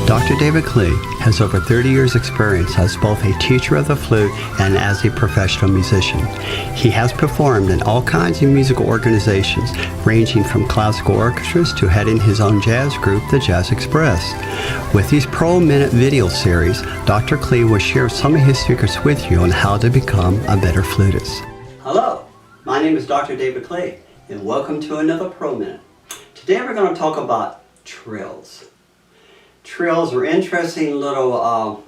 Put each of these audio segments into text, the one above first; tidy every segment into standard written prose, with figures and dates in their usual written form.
Dr. David Klee has over 30 years experience as both a teacher of the flute and as a professional musician. He has performed in all kinds of musical organizations, ranging from classical orchestras to heading his own jazz group, the Jazz Express. With these Pro Minute video series, Dr. Klee will share some of his secrets with you on how to become a better flutist. Hello, my name is Dr. David Klee, and welcome to another Pro Minute. Today we're going to talk about trills. Trills are interesting little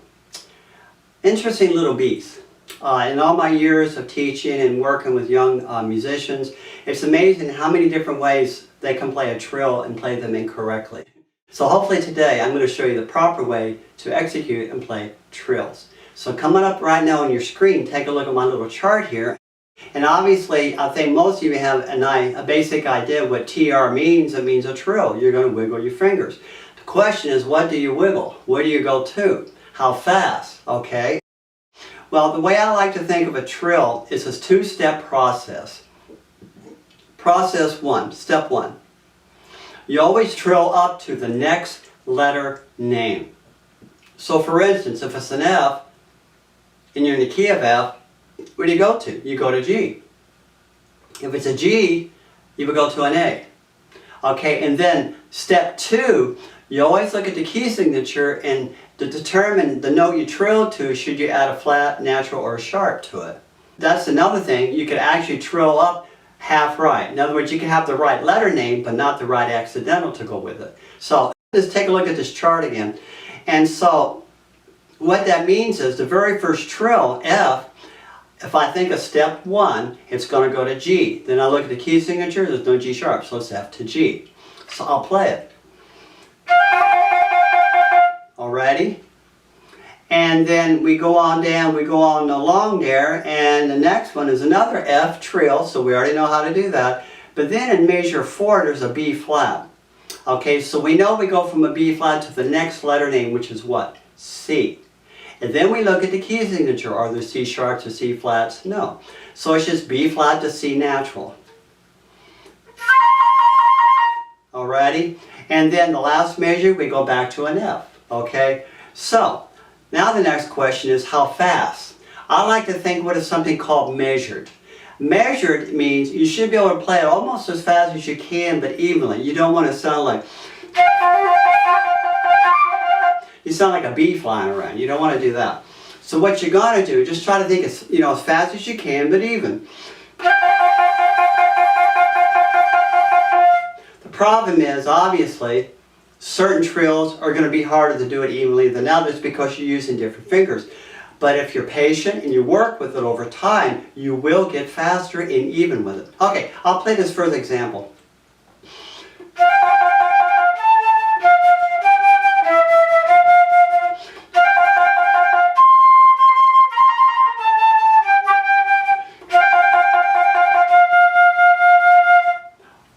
beasts. In all my years of teaching and working with young musicians, it's amazing how many different ways they can play a trill and play them incorrectly. So hopefully today I'm going to show you the proper way to execute and play trills. So coming up right now on your screen, take a look at my little chart here. And obviously, I think most of you have a basic idea what TR means. It means a trill. You're going to wiggle your fingers. The question is, what do you wiggle? Where do you go to? How fast? Okay. Well, the way I like to think of a trill is a two-step process. Process one, step one. You always trill up to the next letter name. So for instance, if it's an F, and you're in the key of F, where do you go to? You go to G. If it's a G, you would go to an A. Okay, and then step two, you always look at the key signature and to determine the note you trill to, should you add a flat, natural, or a sharp to it. That's another thing, you could actually trill up half right. In other words, you can have the right letter name, but not the right accidental to go with it. So let's take a look at this chart again. And so what that means is the very first trill, F, if I think of step one, it's going to go to G. Then I look at the key signature, there's no G sharp, so it's F to G. So I'll play it. Alrighty? And then we go on down, we go on along there, and the next one is another F trill, so we already know how to do that. But then in measure 4, there's a B flat. Okay, so we know we go from a B flat to the next letter name, which is what? C. And then we look at the key signature. Are there C sharps or C flats? No. So it's just B flat to C natural. Alrighty? And then the last measure, we go back to an F. Okay? So, now the next question is how fast? I like to think what is something called measured. Measured means you should be able to play it almost as fast as you can, but evenly. You don't want to sound like... You sound like a bee flying around. You don't want to do that. So what you got to do, just try to think as fast as you can, but even. The problem is, obviously, certain trills are going to be harder to do it evenly than others because you're using different fingers. But if you're patient and you work with it over time, you will get faster and even with it. Okay, I'll play this further example.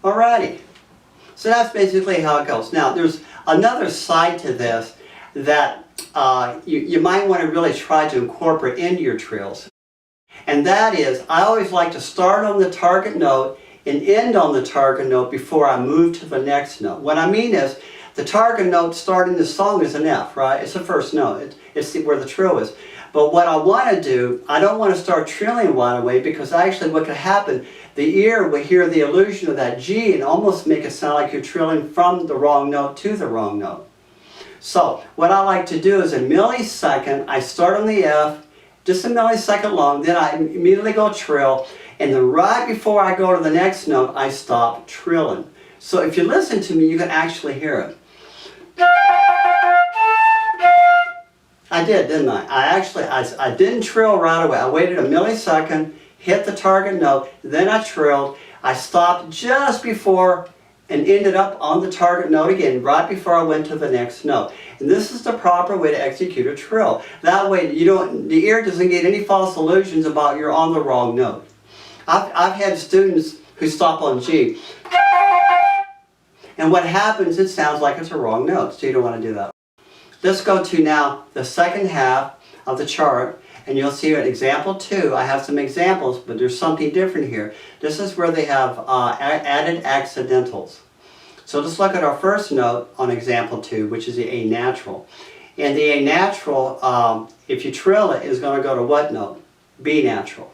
Alrighty, so that's basically how it goes. Now, there's another side to this that you might want to really try to incorporate into your trills. And that is, I always like to start on the target note and end on the target note before I move to the next note. What I mean is, the target note starting the song is an F, right? It's the first note. It's where the trill is. But what I want to do, I don't want to start trilling right away because actually what could happen, the ear will hear the illusion of that G and almost make it sound like you're trilling from the wrong note to the wrong note. So what I like to do is a millisecond, I start on the F, just a millisecond long, then I immediately go trill, and then right before I go to the next note, I stop trilling. So if you listen to me, you can actually hear it. I did, didn't I? I didn't trill right away. I waited a millisecond, hit the target note, then I trilled. I stopped just before and ended up on the target note again, right before I went to the next note. And this is the proper way to execute a trill. That way, the ear doesn't get any false illusions about you're on the wrong note. I've had students who stop on G, and what happens, it sounds like it's a wrong note, so you don't want to do that. Let's go to now the second half of the chart, and you'll see in example 2, I have some examples, but there's something different here. This is where they have added accidentals. So let's look at our first note on example 2, which is the A natural. And the A natural, if you trill it, is going to go to what note? B natural.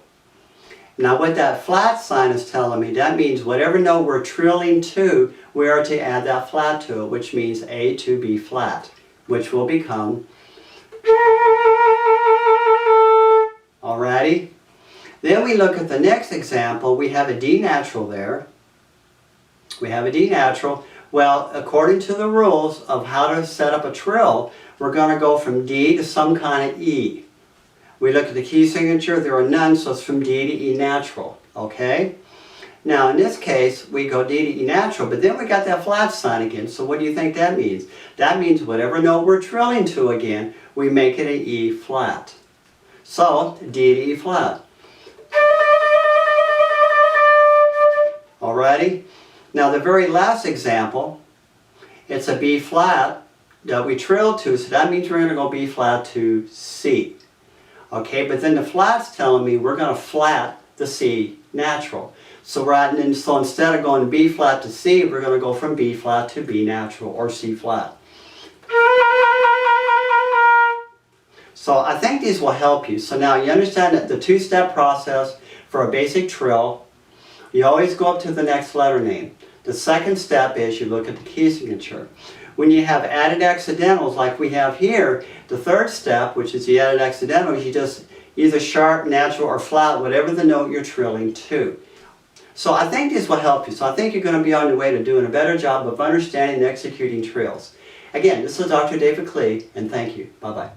Now what that flat sign is telling me, that means whatever note we're trilling to, we are to add that flat to it, which means A to B flat, which will become. Alrighty? Then we look at the next example. We have a D natural there. We have a D natural. Well, according to the rules of how to set up a trill, we're going to go from D to some kind of E. We look at the key signature, there are none, so it's from D to E natural. Okay? Now in this case, we go D to E natural, but then we got that flat sign again. So what do you think that means? That means whatever note we're trilling to again, we make it an E flat. So, D to E flat. Alrighty? Now the very last example, it's a B flat that we trill to, so that means we're going to go B flat to C. Okay, but then the flat's telling me we're going to flat the C natural. So so instead of going B flat to C, we're going to go from B flat to B natural, or C flat. So I think these will help you. So now you understand that the two-step process for a basic trill, you always go up to the next letter name. The second step is you look at the key signature. When you have added accidentals like we have here, the third step, which is the added accidentals, you just either sharp, natural, or flat, whatever the note you're trilling to. So I think this will help you. So I think you're going to be on your way to doing a better job of understanding and executing trills. Again, this is Dr. David Klee, and thank you. Bye-bye.